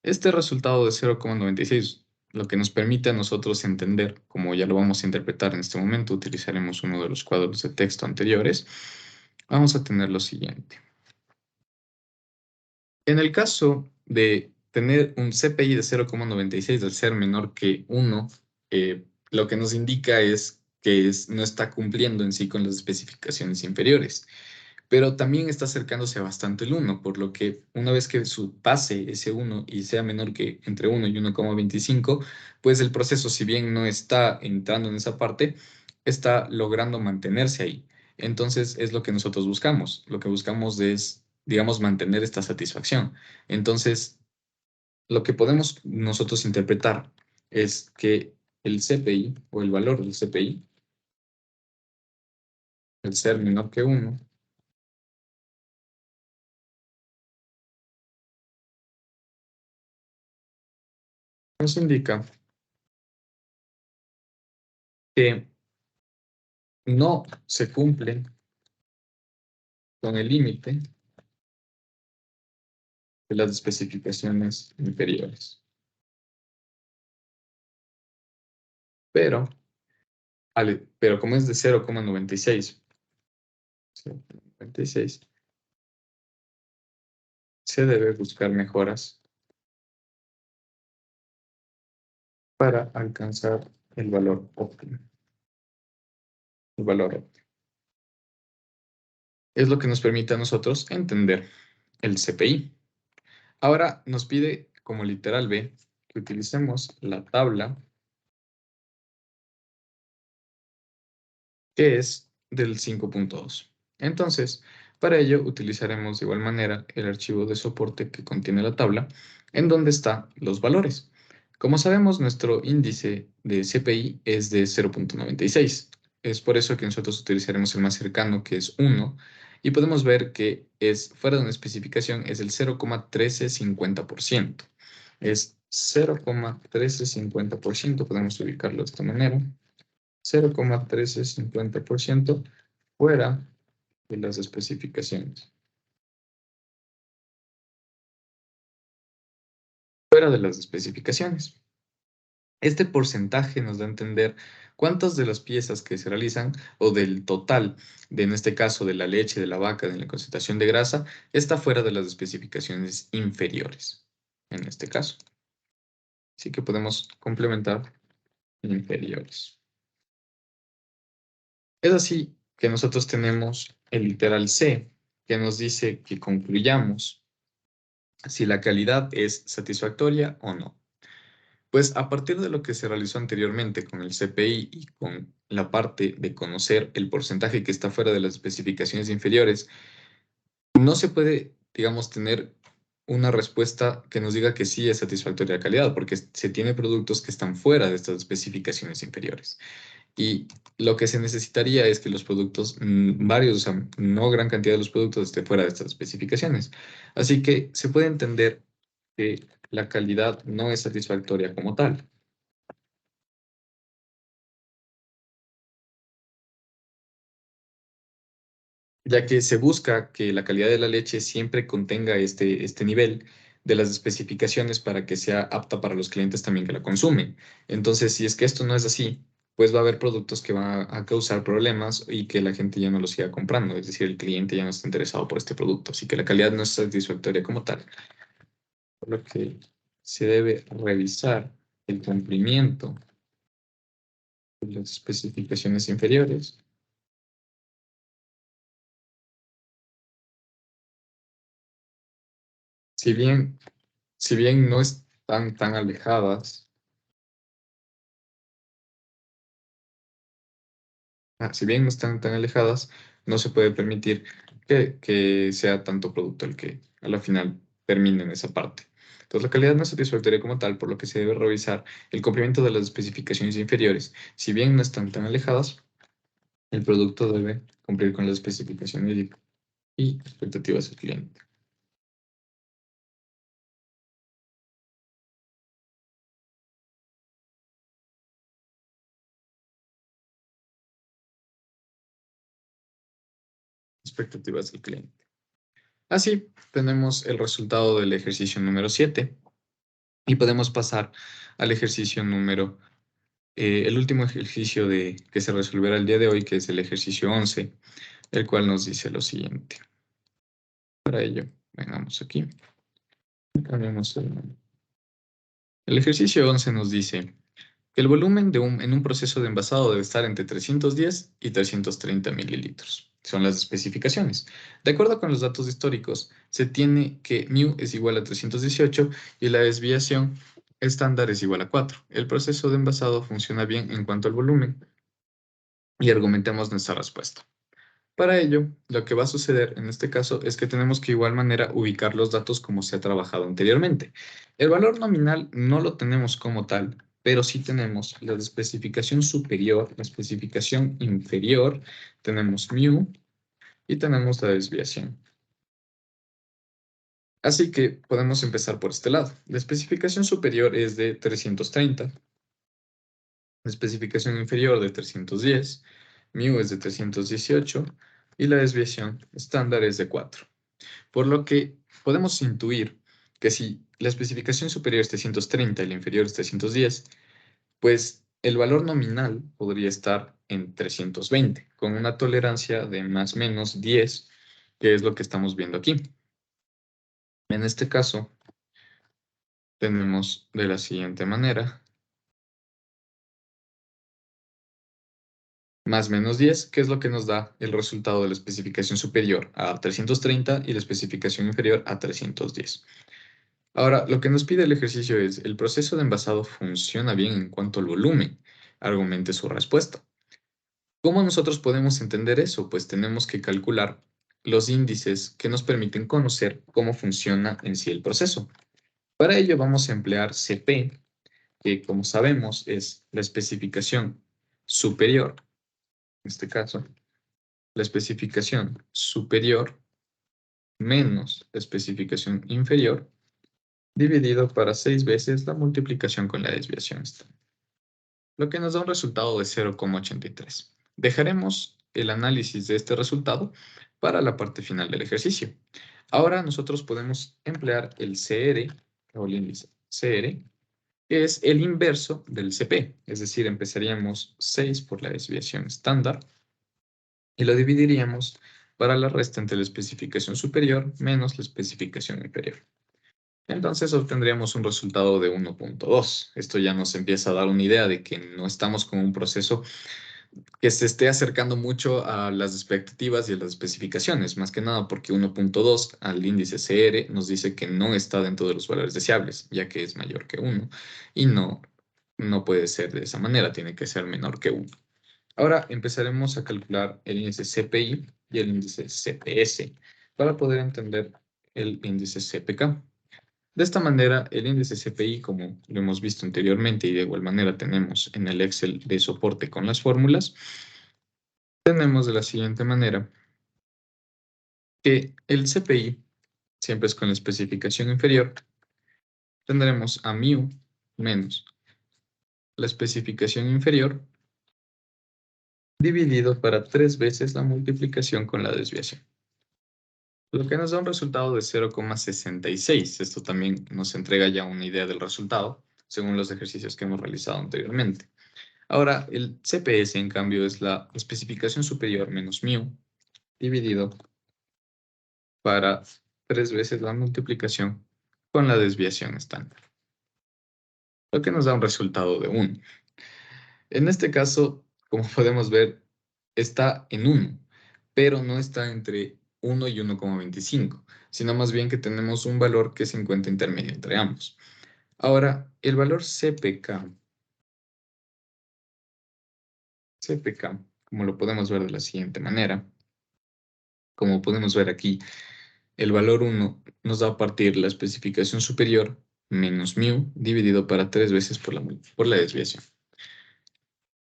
Este resultado de 0,96 lo que nos permite a nosotros entender, como ya lo vamos a interpretar en este momento, utilizaremos uno de los cuadros de texto anteriores, vamos a tener lo siguiente. En el caso de tener un CPI de 0,96 al ser menor que 1, lo que nos indica es que no está cumpliendo en sí con las especificaciones inferiores, pero también está acercándose bastante el 1, por lo que una vez que pase ese 1 y sea menor que entre 1 y 1,25, pues el proceso, si bien no está entrando en esa parte, está logrando mantenerse ahí. Entonces es lo que nosotros buscamos. Lo que buscamos es, digamos, mantener esta satisfacción. Entonces, lo que podemos nosotros interpretar es que el CPI o el valor del CPI, el ser menor que 1, nos indica que no se cumple con el límite de las especificaciones inferiores. Pero, pero como es de 0,96, se debe buscar mejoras para alcanzar el valor óptimo. El valor óptimo. Es lo que nos permite a nosotros entender el CPI. Ahora nos pide, como literal B, que utilicemos la tabla que es del 5.2. Entonces, para ello utilizaremos de igual manera el archivo de soporte que contiene la tabla, en donde están los valores. Como sabemos, nuestro índice de CPI es de 0,96. Es por eso que nosotros utilizaremos el más cercano, que es 1, y podemos ver que es fuera de una especificación, es el 0,1350%. Es 0,1350%, podemos ubicarlo de esta manera. 0,1350% fuera de las especificaciones. Fuera de las especificaciones. Este porcentaje nos da a entender cuántas de las piezas que se realizan o del total, en este caso de la leche, de la vaca, de la concentración de grasa, está fuera de las especificaciones inferiores, en este caso. Así que podemos complementar inferiores. Es así que nosotros tenemos el literal C, que nos dice que concluyamos si la calidad es satisfactoria o no. Pues a partir de lo que se realizó anteriormente con el CPI y con la parte de conocer el porcentaje que está fuera de las especificaciones inferiores, no se puede, digamos, tener una respuesta que nos diga que sí es satisfactoria la calidad, porque se tiene productos que están fuera de estas especificaciones inferiores. Y lo que se necesitaría es que los productos, varios, o sea, no gran cantidad de los productos esté fuera de estas especificaciones. Así que se puede entender que la calidad no es satisfactoria como tal, ya que se busca que la calidad de la leche siempre contenga este nivel de las especificaciones para que sea apta para los clientes también que la consumen. Entonces, si es que esto no es así, pues va a haber productos que van a causar problemas y que la gente ya no los siga comprando, es decir, el cliente ya no está interesado por este producto, así que la calidad no es satisfactoria como tal, por lo que se debe revisar el cumplimiento de las especificaciones inferiores. Si bien, si bien no están tan alejadas, si bien no están tan alejadas, no se puede permitir que sea tanto producto el que a la final termine en esa parte. Entonces, la calidad no es satisfactoria como tal, por lo que se debe revisar el cumplimiento de las especificaciones inferiores. Si bien no están tan alejadas, el producto debe cumplir con las especificaciones y expectativas del cliente. Expectativas del cliente. Así, tenemos el resultado del ejercicio número 7 y podemos pasar al ejercicio número el último ejercicio que se resolverá el día de hoy, que es el ejercicio 11, el cual nos dice lo siguiente. Para ello, vengamos aquí. Cambiamos el nombre. El ejercicio 11 nos dice que el volumen en un proceso de envasado debe estar entre 310 y 330 mililitros. Son las especificaciones. De acuerdo con los datos históricos, se tiene que μ es igual a 318 y la desviación estándar es igual a 4. El proceso de envasado funciona bien en cuanto al volumen y argumentemos nuestra respuesta. Para ello, lo que va a suceder en este caso es que tenemos que de igual manera ubicar los datos como se ha trabajado anteriormente. El valor nominal no lo tenemos como tal, pero sí tenemos la especificación superior, la especificación inferior, tenemos μ y tenemos la desviación. Así que podemos empezar por este lado. La especificación superior es de 330, la especificación inferior de 310, μ es de 318 y la desviación estándar es de 4. Por lo que podemos intuir que si la especificación superior es 330 y la inferior es 310, pues el valor nominal podría estar en 320, con una tolerancia de más o menos 10, que es lo que estamos viendo aquí. En este caso, tenemos de la siguiente manera, más menos 10, que es lo que nos da el resultado de la especificación superior a 330 y la especificación inferior a 310. Ahora, lo que nos pide el ejercicio es, ¿el proceso de envasado funciona bien en cuanto al volumen? Argumente su respuesta. ¿Cómo nosotros podemos entender eso? Pues tenemos que calcular los índices que nos permiten conocer cómo funciona en sí el proceso. Para ello vamos a emplear CP, que como sabemos es la especificación superior, en este caso, la especificación superior menos la especificación inferior, dividido para 6 veces la multiplicación con la desviación estándar, lo que nos da un resultado de 0,83. Dejaremos el análisis de este resultado para la parte final del ejercicio. Ahora nosotros podemos emplear el CR, o el índice CR, que es el inverso del CP, es decir, empezaríamos 6 por la desviación estándar y lo dividiríamos para la resta entre la especificación superior menos la especificación inferior. Entonces obtendríamos un resultado de 1,2. Esto ya nos empieza a dar una idea de que no estamos con un proceso que se esté acercando mucho a las expectativas y a las especificaciones, más que nada porque 1,2 al índice CR nos dice que no está dentro de los valores deseables, ya que es mayor que 1 y no puede ser de esa manera, tiene que ser menor que 1. Ahora empezaremos a calcular el índice CPI y el índice CPS para poder entender el índice CPK. De esta manera, el índice CPI, como lo hemos visto anteriormente y de igual manera tenemos en el Excel de soporte con las fórmulas, tenemos de la siguiente manera que el CPI siempre es con la especificación inferior. Tendremos a mu menos la especificación inferior dividido para 3 veces la multiplicación con la desviación, lo que nos da un resultado de 0,66. Esto también nos entrega ya una idea del resultado, según los ejercicios que hemos realizado anteriormente. Ahora, el CPS, en cambio, es la especificación superior menos mu dividido para 3 veces la multiplicación con la desviación estándar, lo que nos da un resultado de 1. En este caso, como podemos ver, está en 1, pero no está entre 1 y 1,25, sino más bien que tenemos un valor que se encuentra intermedio entre ambos. Ahora, el valor CPK, como lo podemos ver de la siguiente manera, como podemos ver aquí, el valor 1 nos da a partir la especificación superior menos mu dividido para 3 veces por la desviación.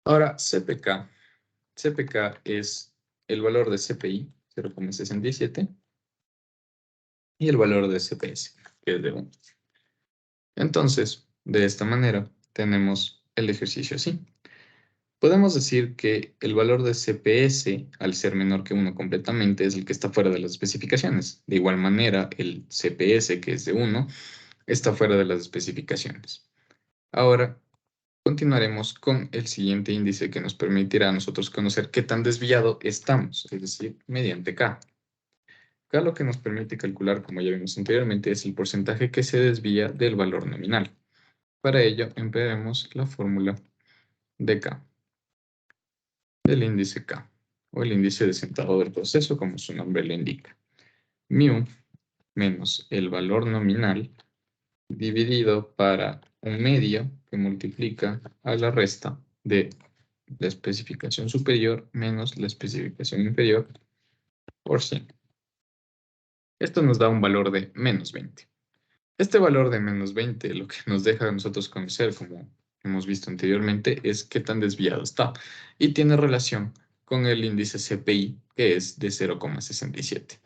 Ahora, CPK es el valor de CPI, 0,67, y el valor de CPS, que es de 1. Entonces, de esta manera, tenemos el ejercicio así. Podemos decir que el valor de CPS, al ser menor que 1 completamente, es el que está fuera de las especificaciones. De igual manera, el CPS, que es de 1, está fuera de las especificaciones. Ahora, continuaremos con el siguiente índice que nos permitirá a nosotros conocer qué tan desviado estamos, es decir, mediante K. K lo que nos permite calcular, como ya vimos anteriormente, es el porcentaje que se desvía del valor nominal. Para ello, emplearemos la fórmula de K, del índice K, o el índice de sentado del proceso, como su nombre lo indica. Mu menos el valor nominal dividido para un medio que multiplica a la resta de la especificación superior menos la especificación inferior por 100. Esto nos da un valor de menos 20. Este valor de menos 20 lo que nos deja a nosotros conocer, como hemos visto anteriormente, es qué tan desviado está y tiene relación con el índice CPI, que es de 0,67.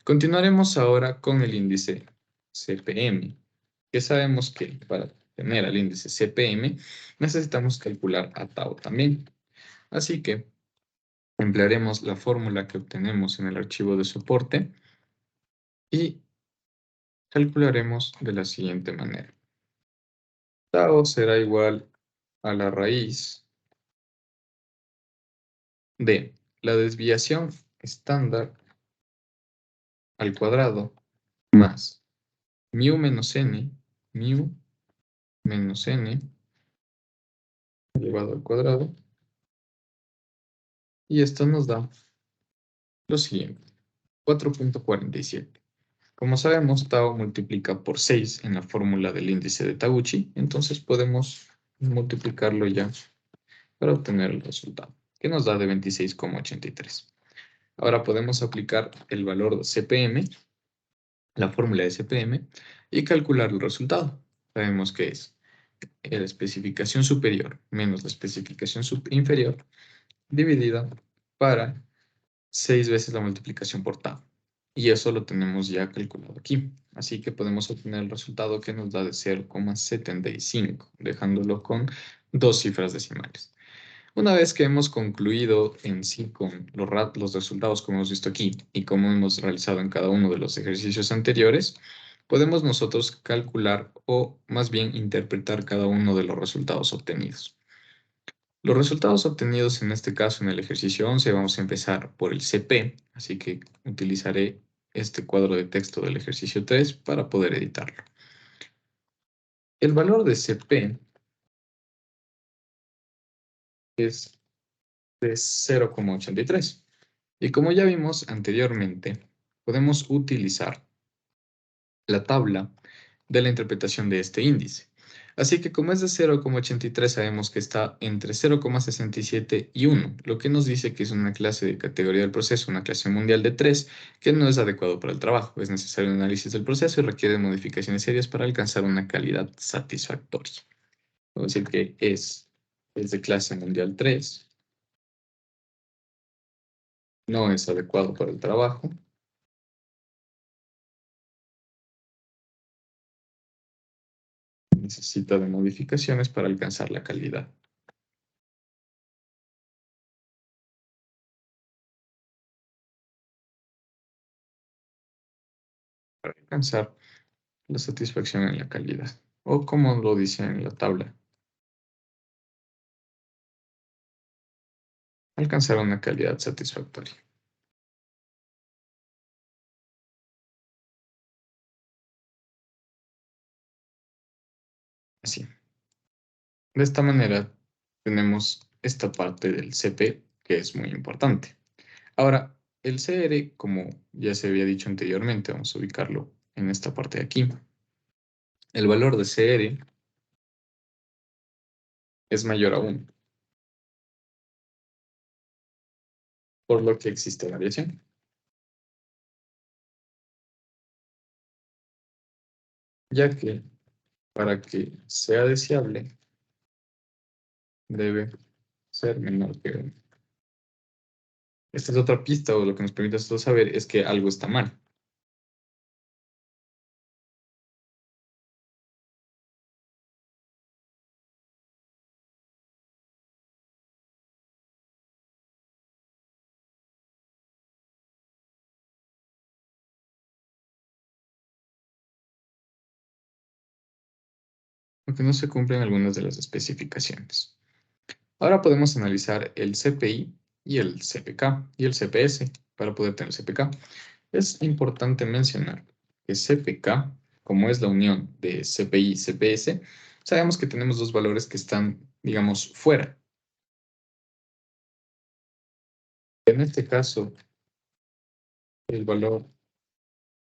Continuaremos ahora con el índice CPM, que sabemos que para tener al índice CPM necesitamos calcular a tau también. Así que emplearemos la fórmula que obtenemos en el archivo de soporte y calcularemos de la siguiente manera. Tau será igual a la raíz de la desviación estándar al cuadrado más mu menos n elevado al cuadrado, y esto nos da lo siguiente, 4,47. Como sabemos, tau multiplica por 6 en la fórmula del índice de Taguchi, entonces podemos multiplicarlo ya para obtener el resultado, que nos da de 26,83. Ahora podemos aplicar el valor de CPM, la fórmula de CPM, y calcular el resultado. Sabemos que es la especificación superior menos la especificación inferior dividida para 6 veces la multiplicación por tau. Y eso lo tenemos ya calculado aquí. Así que podemos obtener el resultado que nos da de 0,75, dejándolo con 2 cifras decimales. Una vez que hemos concluido en sí con los resultados como hemos visto aquí y como hemos realizado en cada uno de los ejercicios anteriores, podemos nosotros calcular o más bien interpretar cada uno de los resultados obtenidos. Los resultados obtenidos en este caso en el ejercicio 11 vamos a empezar por el CP, así que utilizaré este cuadro de texto del ejercicio 3 para poder editarlo. El valor de CP es de 0,83 y como ya vimos anteriormente, podemos utilizar la tabla de la interpretación de este índice. Así que como es de 0,83, sabemos que está entre 0,67 y 1, lo que nos dice que es una clase de categoría del proceso, una clase mundial de 3, que no es adecuado para el trabajo. Es necesario un análisis del proceso y requiere modificaciones serias para alcanzar una calidad satisfactoria. Vamos a decir que es de clase mundial 3, no es adecuado para el trabajo. Necesita de modificaciones para alcanzar la calidad. Para alcanzar la satisfacción en la calidad. O como lo dice en la tabla, alcanzar una calidad satisfactoria. Así. De esta manera tenemos esta parte del CP que es muy importante. Ahora, el CR, como ya se había dicho anteriormente, vamos a ubicarlo en esta parte de aquí. El valor de CR es mayor a 1, por lo que existe variación. Ya que para que sea deseable debe ser menor que 1. Esta es otra pista, o lo que nos permite esto saber es que algo está mal. Porque no se cumplen algunas de las especificaciones. Ahora podemos analizar el CPI y el CPK y el CPS para poder tener CPK. Es importante mencionar que CPK, como es la unión de CPI y CPS, sabemos que tenemos dos valores que están, digamos, fuera. En este caso, el valor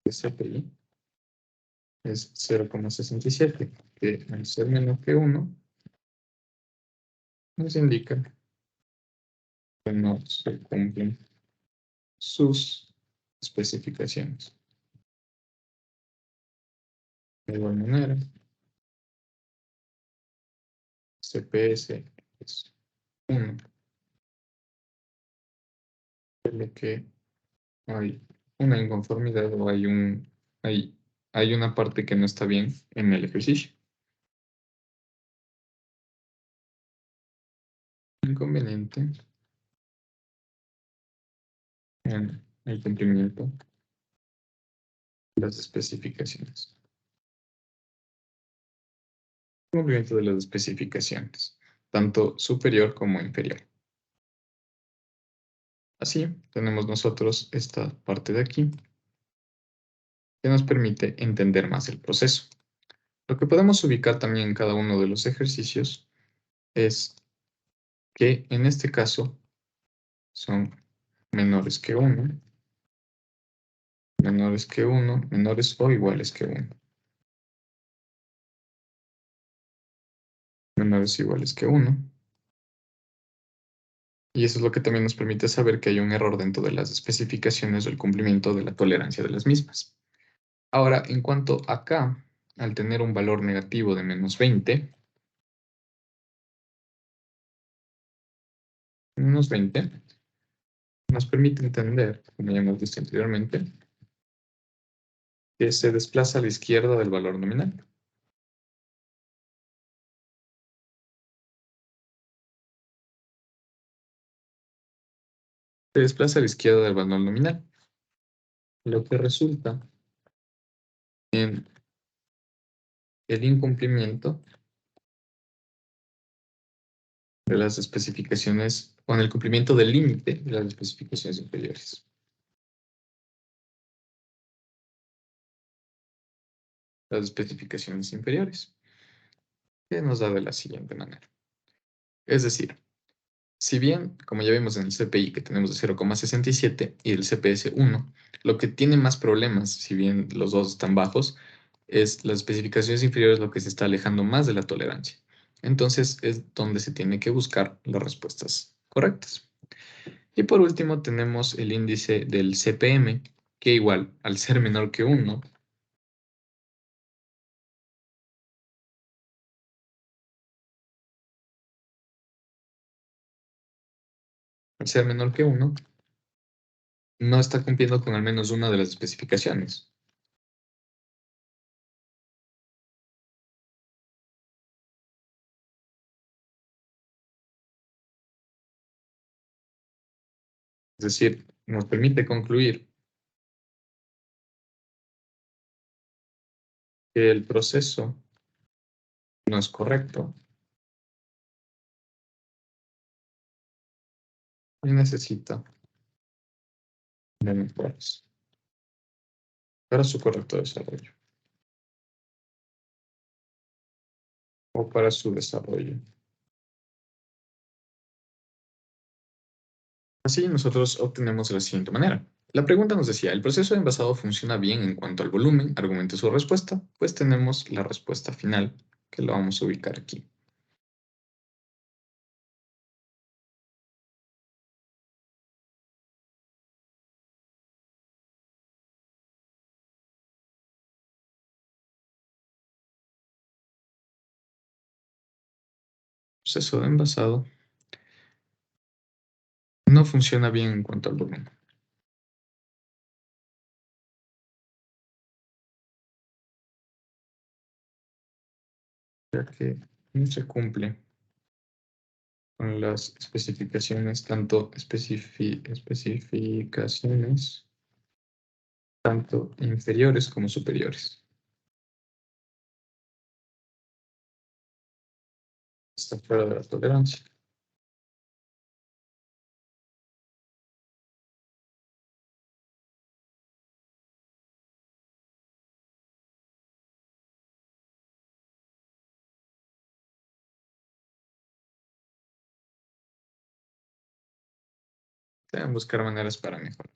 de CPI es 0,67, que al ser menos que 1, nos indica que no se cumplen sus especificaciones. De igual manera, CPS es 1, por lo que hay una inconformidad o hay, hay una parte que no está bien en el ejercicio. Inconveniente en el cumplimiento de las especificaciones. Cumplimiento de las especificaciones, tanto superior como inferior. Así, tenemos nosotros esta parte de aquí que nos permite entender más el proceso. Lo que podemos ubicar también en cada uno de los ejercicios es que en este caso son menores que 1, menores que 1, menores o iguales que 1, menores o iguales que 1. Y eso es lo que también nos permite saber que hay un error dentro de las especificaciones o el cumplimiento de la tolerancia de las mismas. Ahora, en cuanto acá, al tener un valor negativo de menos 20, nos permite entender, como ya hemos visto anteriormente, que se desplaza a la izquierda del valor nominal. Se desplaza a la izquierda del valor nominal, lo que resulta en el incumplimiento de las especificaciones, o en el cumplimiento del límite de las especificaciones inferiores. Las especificaciones inferiores, que nos da de la siguiente manera. Es decir, si bien, como ya vimos en el CPI, que tenemos de 0,67 y el CPS 1, lo que tiene más problemas, si bien los dos están bajos, es las especificaciones inferiores lo que se está alejando más de la tolerancia. Entonces es donde se tiene que buscar las respuestas correctas. Y por último tenemos el índice del CPM, que igual, al ser menor que 1, al ser menor que 1, no está cumpliendo con al menos una de las especificaciones. Es decir, nos permite concluir que el proceso no es correcto y necesita de mejoras para su correcto desarrollo o para su desarrollo. Así nosotros obtenemos de la siguiente manera. La pregunta nos decía, ¿el proceso de envasado funciona bien en cuanto al volumen? Argumente su respuesta. Pues tenemos la respuesta final, que lo vamos a ubicar aquí. Proceso de envasado no funciona bien en cuanto al volumen, ya que no se cumple con las especificaciones, especificaciones tanto inferiores como superiores. Está fuera de la tolerancia. Deben buscar maneras para mejorar.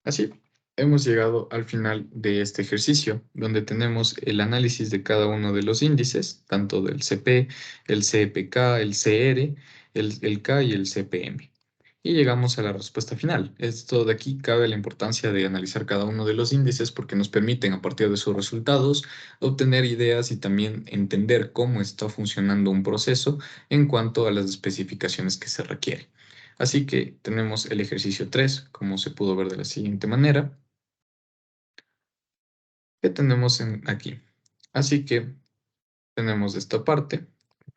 Así, hemos llegado al final de este ejercicio, donde tenemos el análisis de cada uno de los índices, tanto del CP, el CPK, el CR, el K y el CPM. Y llegamos a la respuesta final. Esto de aquí cabe la importancia de analizar cada uno de los índices porque nos permiten, a partir de sus resultados, obtener ideas y también entender cómo está funcionando un proceso en cuanto a las especificaciones que se requieren. Así que tenemos el ejercicio 3, como se pudo ver de la siguiente manera, que tenemos aquí. Así que tenemos esta parte,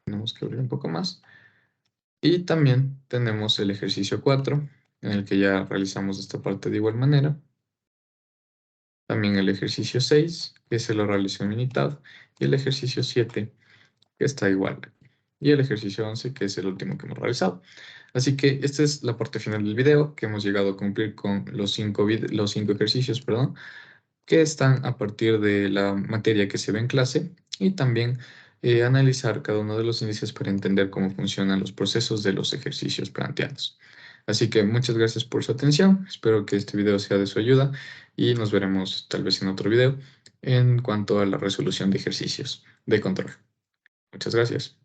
tenemos que abrir un poco más, y también tenemos el ejercicio 4, en el que ya realizamos esta parte de igual manera. También el ejercicio 6, que se lo realizó en mitad, y el ejercicio 7, que está igual. Y el ejercicio 11, que es el último que hemos realizado. Así que esta es la parte final del video, que hemos llegado a cumplir con los 5 ejercicios, perdón, que están a partir de la materia que se ve en clase y también analizar cada uno de los índices para entender cómo funcionan los procesos de los ejercicios planteados. Así que muchas gracias por su atención, espero que este video sea de su ayuda y nos veremos tal vez en otro video en cuanto a la resolución de ejercicios de control. Muchas gracias.